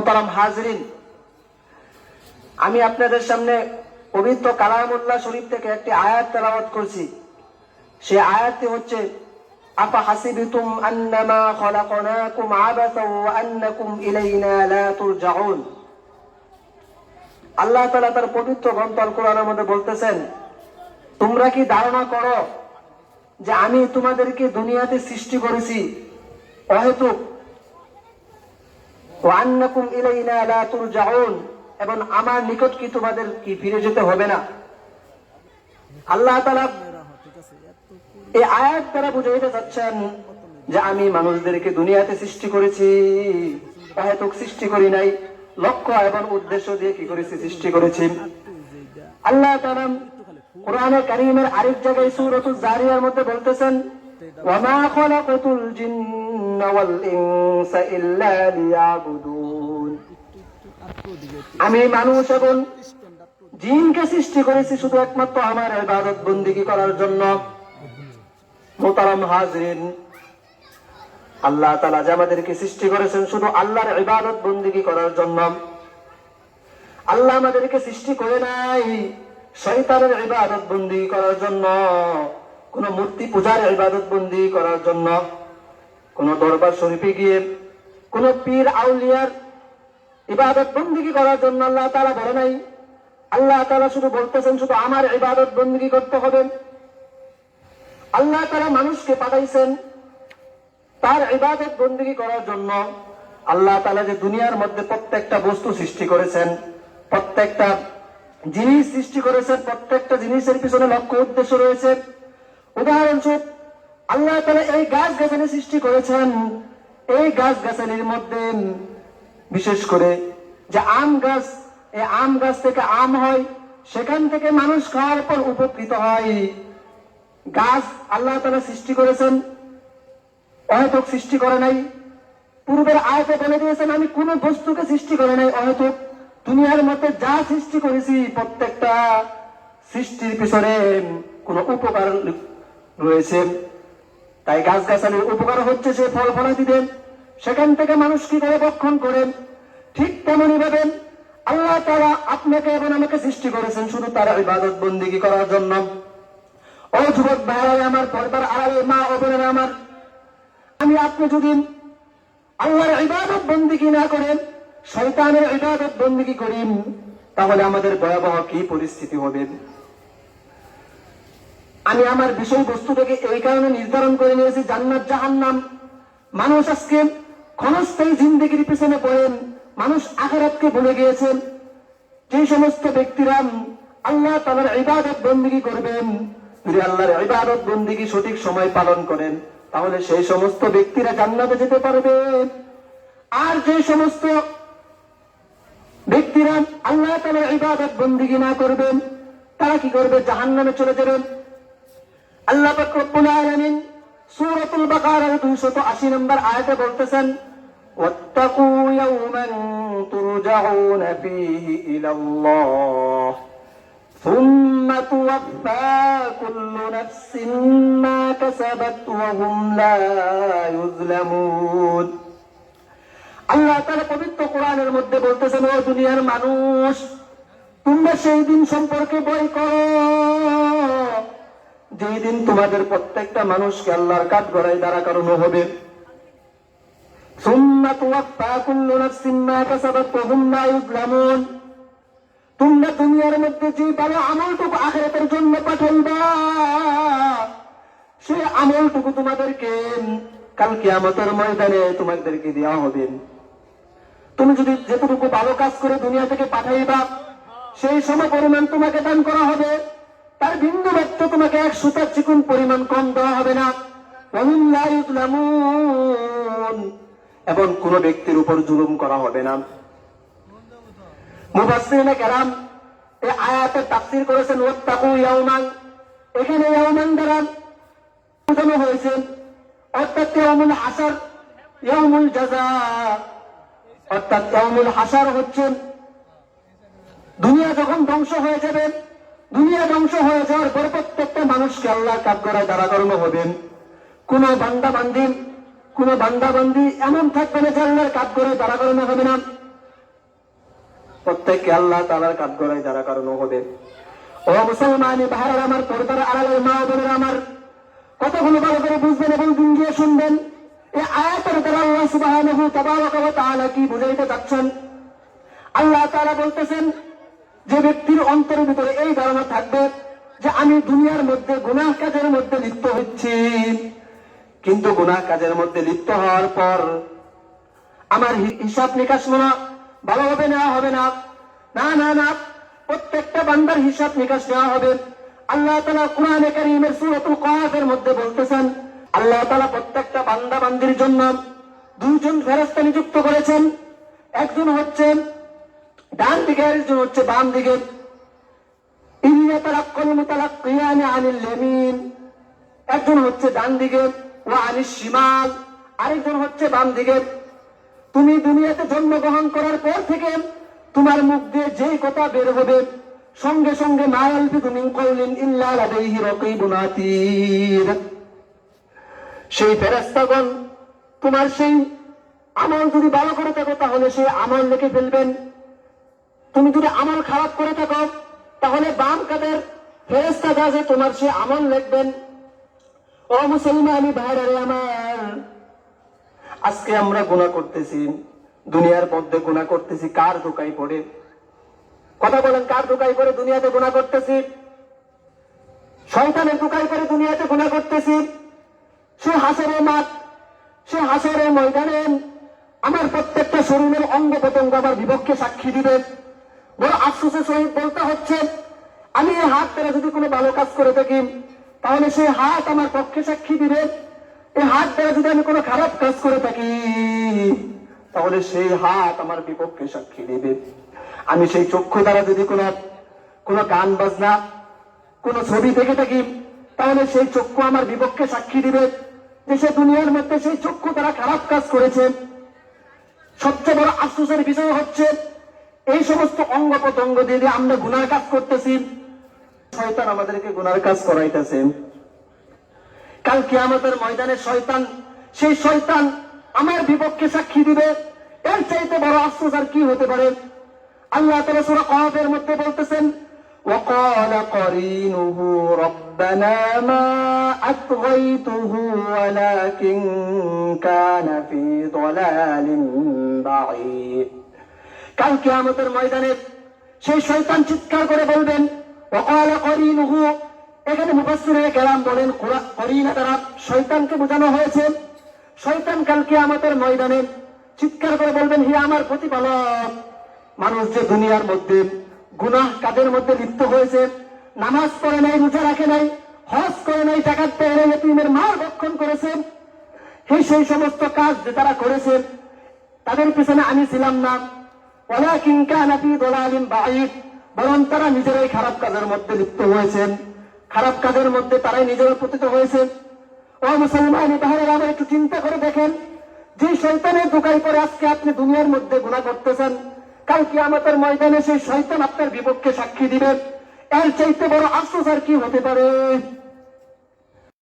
মোহতারাম হাজরিন, আমি আপনাদের সামনে পবিত্র কালামুল্লাহ শরীফ থেকে একটি আয়াত তেলাওয়াত করছি। সেই আয়াতটি হচ্ছে, আফা হাসিবতুম আন্নামা খলাকনাকুম আবাসাও ওয়া আন্নাকুম ইলাইনা লা তুরজাউন। আল্লাহ তাআলা তার পবিত্র গ্রন্থ আল কোরআনের মধ্যে বলতেছেন, তোমরা কি ধারণা করো যে আমি তোমাদেরকে দুনিয়াতে সৃষ্টি করেছি অহেতুক, ওয়া আন্নাকুম ইলাইনা লা তুরজাউন, এবং আমার নিকট কি তোমাদের কি ফিরে যেতে হবে না। আল্লাহ তাআলা এই আয়াত দ্বারা বুঝাইতে চাচ্ছেন যে আমি মানুষদেরকে দুনিয়াতে সৃষ্টি করেছি, অহেতুক সৃষ্টি করি নাই, লক্ষ্য এবং উদ্দেশ্য দিয়ে কি করেছি, সৃষ্টি করেছি। আল্লাহ তাআলা কোরআনে কারীমের আরেক জায়গায় সূরাতুজ জারিয়ার মধ্যে বলতেছেন, ওয়া মা খালাকাতুল জিন্না ওয়াল ইনসা ইল্লা লিয়াবুদুন। আমি মানুষ এবং জিনকে সৃষ্টি করেছি শুধু একমাত্র আমার ইবাদত বন্দেগী করার জন্য। মোহতারাম হাজরিন, আল্লাহ তাআলা যে আমাদেরকে সৃষ্টি করেছেন শুধু আল্লাহর ইবাদত বন্দেগী করার জন্য। আল্লাহ আমাদেরকে সৃষ্টি করে নাই শয়তানের ইবাদত বন্দেগী করার জন্য, কোন মূর্তি পূজার ইবাদত বন্দেগী করার জন্য, কোন দরবার শরীফে গিয়ে কোন পীর আউলিয়ার ইবাদত বন্দেগী করার জন্য আল্লাহ তাআলা বলে নাই। আল্লাহ তাআলা শুধু বলতেছেন শুধু আমার ইবাদত বন্দেগী করতে হবে। আল্লাহ তাআলা মানুষকে পাঠাইছেন তার ইবাদত বন্দেগী করার জন্য। আল্লাহ তাআলা যে দুনিয়ার মধ্যে প্রত্যেকটা বস্তু সৃষ্টি করেছেন, প্রত্যেকটা জিনিস সৃষ্টি করেছেন, প্রত্যেকটা জিনিসের পিছনে লক্ষ্য উদ্দেশ্য রয়েছে। উদাহরণস্বরূপ আল্লাহ তাআলা এই গাছ গাছালি সৃষ্টি করেছেন, এই গাছ গাছালির মধ্যে বিশেষ করে যে আম গাছ, এই আম গাছ থেকে আম হয়, সেখান থেকে মানুষ খাওয়ার পর উপকৃত হয়। গাছ আল্লাহ তাআলা সৃষ্টি করেছেন, অহেতুক সৃষ্টি করে নাই। পূর্বের আয়াতে বলে দিয়েছেন আমি কোন বস্তুকে সৃষ্টি করে নাই অহেতুক। দুনিয়ার মধ্যে যা সৃষ্টি করেছি প্রত্যেকটা সৃষ্টির পিছনে কোন উপকার রয়েছে। তাই গাছ গাছালির উপকার হচ্ছে সে ফল ফলাদি দেন, সেখান থেকে মানুষ কি করে ভক্ষণ করেন। ঠিক তেমনি ভাবে আল্লাহ তাআলা আপনাকে এবং আমাকে সৃষ্টি করেছেন শুধু তার ইবাদত বন্দেগী করার জন্য। ও যুবক ভাইরা আমার, পর্দার আড়ালে মা ও বোনেরা আমার, আমি আপনি যদি আল্লাহর ইবাদত বন্দেগী না করেন, শয়তানের ইবাদত বন্দেগী করেন, তাহলে আমাদের ভয়াবহ কি পরিস্থিতি হবে। আমি আমার বিষয়বস্তুটাকে এই কারণে নির্ধারণ করে নিয়েছি জান্নাত জাহান্নাম। মানুষ আজকে ক্ষণস্থায়ী জিন্দেগির পিছনে পড়েন, মানুষ আখিরাতকে ভুলে গিয়েছেন। যে সমস্ত ব্যক্তিরা আল্লাহ তাআলার ইবাদত বন্দেগী করবেন, যদি আল্লাহর ইবাদত বন্দেগী সঠিক সময় পালন করেন, তাহলে সেই সমস্ত ব্যক্তিরা জান্নাতে যেতে পারবে। আর যে সমস্ত ব্যক্তিরা আল্লাহ তাআলার ইবাদত বন্দেগী না করবেন, তারা কি করবে, জাহান্নামে চলে যাবেন। আল্লাহ পাক রব্বুল আলামিন সূরাতুল বাকারার 280 নম্বর আয়াতে বলতেছেন, ওয়াত্তাকু ইয়াওমান তুরজাউনা ফীহি ইলাল্লাহ সুম্মা তুওয়াফফা কুল্লু নাফসিন মা কাসাবাত ওয়া হুম লা ইউযলামুন। আল্লাহ তাআলা পবিত্র কোরআনের মধ্যে বলতেছেন, ও দুনিয়ার মানুষ, তোমরা সেই দিন সম্পর্কে ভয় করো যেই দিন তোমাদের প্রত্যেকটা মানুষকে আল্লাহর কাঠগড়ায় দাঁড়া করানো হবে। সুম্মা তুওয়াফফা কুল্লু নাফসিন মা কাসাবাত ওয়া হুম লা ইউযলামুন। তোমরা দুনিয়ার মধ্যে যে ভালো আমলটুকু আখিরাতের জন্য পাঠাইবা, সেই আমলটুকু তোমাদেরকে কাল কিয়ামতের ময়দানে তোমাদেরকে দেওয়া হবে। তুমি যদি যেটুকু ভালো কাজ করে দুনিয়া থেকে পাঠাইবা, সেই সম পরিমাণ তোমাকে দান করা হবে, তার বিন্দু মাত্র তোমাকে 1 সুতার চিকুন পরিমাণ কম দেওয়া হবে না। ওয়া হুম লা ইউযলামুন, এবং কোন ব্যক্তির উপর জুলুম করা হবে না। মুফাসসিরিনে কেরাম এই আয়াতের তাফসীর করেছেন ওয়াত্তাকু ইয়াওমান। এখানে ইয়াওমান দ্বারা বোঝানো হয়েছে অর্থাৎ ইয়াউমুল হাসর, ইয়াউমুল জাযা। অর্থাৎ ইয়াউমুল হাসর হচ্ছে দুনিয়া যখন ধ্বংস হয়ে যাবে, দুনিয়া ধ্বংস হয়ে যাওয়ার পর প্রত্যেকটা মানুষকে আল্লাহর কাঠগড়ায় দাঁড়া করানো হবে। কোন বান্দা বান্দি এমন থাকবে না যে আল্লাহর কাঠগড়ায় দাঁড়া করানো হবে না। প্রত্যেককে আল্লাহ তাআলার কাঠগড়ায় দাঁড়া করানো হবে। ও মুসলমান ভাইরা আমার, পর্দার আড়ালের মা বোনেরা আমার, কথাগুলো ভালো করে বুঝবেন এবং দিন দিয়ে শুনবেন। এই আয়াতের দ্বারা আল্লাহ সুবহানাহু তাবারাকা ওয়া তাআলা কি বুঝাইতে চাচ্ছেন? আল্লাহ তাআলা বলতেছেন, যে ব্যক্তির অন্তরের ভিতরে এই ধারণা থাকবে যে আমি দুনিয়ার মধ্যে গুনাহ কাজের মধ্যে লিপ্ত হচ্ছি, কিন্তু গুনাহ কাজের মধ্যে লিপ্ত হওয়ার পর আমার হিসাব নিকাশ মনে ভালোভাবে নেওয়া হবে না, না না না, প্রত্যেকটা বান্দার হিসাব নিকাশ নেওয়া হবে। আল্লাহ তাআলা কুরআনে কারীমের সূরাতুল কাহফের মধ্যে বলতেছেন, আল্লাহ তাআলা প্রত্যেকটা বান্দা বান্দির জন্য দুইজন ফেরেশতা নিযুক্ত করেছেন। একজন হচ্ছে ডান দিকে, একজন হচ্ছে বাম দিকে। ইয়াতালাক্কাল মুতালাক্কিয়ানি আনিল ইয়ামিন, একজন হচ্ছে ডান দিকে, ওয়া আনিশ শিমাল, আরেকজন হচ্ছে বাম দিকে। তুমি দুনিয়াতে জন্মগ্রহণ করার পর থেকে তোমার মুখ দিয়ে যেই কথা বের হবে, সঙ্গে সঙ্গে মা ইয়ালফিযু মিন কাওলিন ইল্লা লাদাইহি রাকীবুন আতীদ, সেই ফেরেশতাগণ তোমার সেই আমল যদি ভালো করে থাকো তাহলে সেই আমল লিখে ফেলবেন, তুমি যদি আমল খারাপ করে থাকো তাহলে বাম কাদের ফেরেশতা আছে তোমার সেই আমল লিখবেন। ও মুসলমানি ভাইরা আমার, আজকে আমরা গুনাহ করতেছি, দুনিয়ার মধ্যে গুনাহ করতেছি, কার ধোঁকায় পড়ে? কথা বলেন, কার ধোঁকায় পড়ে দুনিয়াতে গুনাহ করতেছি? শয়তানের ধোঁকায় পড়ে দুনিয়াতে গুনাহ করতেছি। সে হাসরের মাঠ, সে হাসরের ময়দানে আমার প্রত্যেকটা শরীরের অঙ্গ প্রত্যঙ্গ আমার বিপক্ষে সাক্ষী দিবে। বড় আফসোসের সহিত বলতে হচ্ছে, আমি এই হাত দ্বারা যদি কোনো ভালো কাজ করে থাকি তাহলে সেই হাত আমার পক্ষে সাক্ষী দিবে। এই হাত দ্বারা যদি আমি কোনো খারাপ কাজ করে থাকি তাহলে সেই হাত আমার বিপক্ষে সাক্ষী দিবে। আমি সেই চক্ষু দ্বারা যদি কোনো গান বাজনা, কোনো ছবি দেখে থাকি তাহলে সেই চক্ষু আমার বিপক্ষে সাক্ষী দিবে যে সে দুনিয়ার মধ্যে সেই চক্ষু দ্বারা খারাপ কাজ করেছে। সবচেয়ে বড় আফসোসের বিষয় হচ্ছে, এই সমস্ত অঙ্গ প্রত্যঙ্গ দিয়ে আমরা গুনাহ কাজ করতেছি, শয়তান আমাদেরকে গুনার কাজ করাইতেছে। কাল কিয়ামতের ময়দানে শয়তান, সেই শয়তান আমার বিপক্ষে সাক্ষী দিবে। এর চাইতে বড় আফসোস আর কি হতে পারে? আল্লাহ তাআলা সূরা কাহফের মধ্যে বলতেছেন, وقال قرينه ربنا ما أطغيته ولكن كان في ضلال بعيد। কাল কিয়ামতের ময়দানে সেই শয়তান চিৎকার করে বলবেন, وقال قرينه, এখানে মুফাসসিরে কেরাম বলেন করিনা দ্বারা শয়তানকে বোঝানো হয়েছে। শয়তান কাল কিয়ামতের ময়দানে চিৎকার করে বলবেন, হে আমার প্রতিপালক, মানুষ যে দুনিয়ার মধ্যে গুনাহ কাজের মধ্যে লিপ্ত হয়েছে, নামাজ পড়ে নাই, রোজা রাখে নাই, হজ করে নাই, যাকাত দেয় নাই, ইতিমের মাল ভক্ষণ করেছে, সেই সমস্ত কাজ যে তারা করেছে তাদের পিছনে আমি ছিলাম না। ওয়ালাকিন কানা ফী দালালিন বাঈদ, বরং তারা নিজেরাই খারাপ কাজের মধ্যে লিপ্ত হয়েছেন, খারাপ কাজের মধ্যে তারাই নিজেরা পতিত হয়েছে। ও মুসলমান ভাইরা আমার, একটু চিন্তা করে দেখেন, যে শয়তানের ধোঁকায় পড়ে আজকে আপনি দুনিয়ার মধ্যে গুনাহ করতেছেন, কাল কিয়ামতের ময়দানে সেই শয়তান আপনার বিপক্ষে সাক্ষী দিবে। এর চাইতে বড় আফসোস আর কি হতে পারে?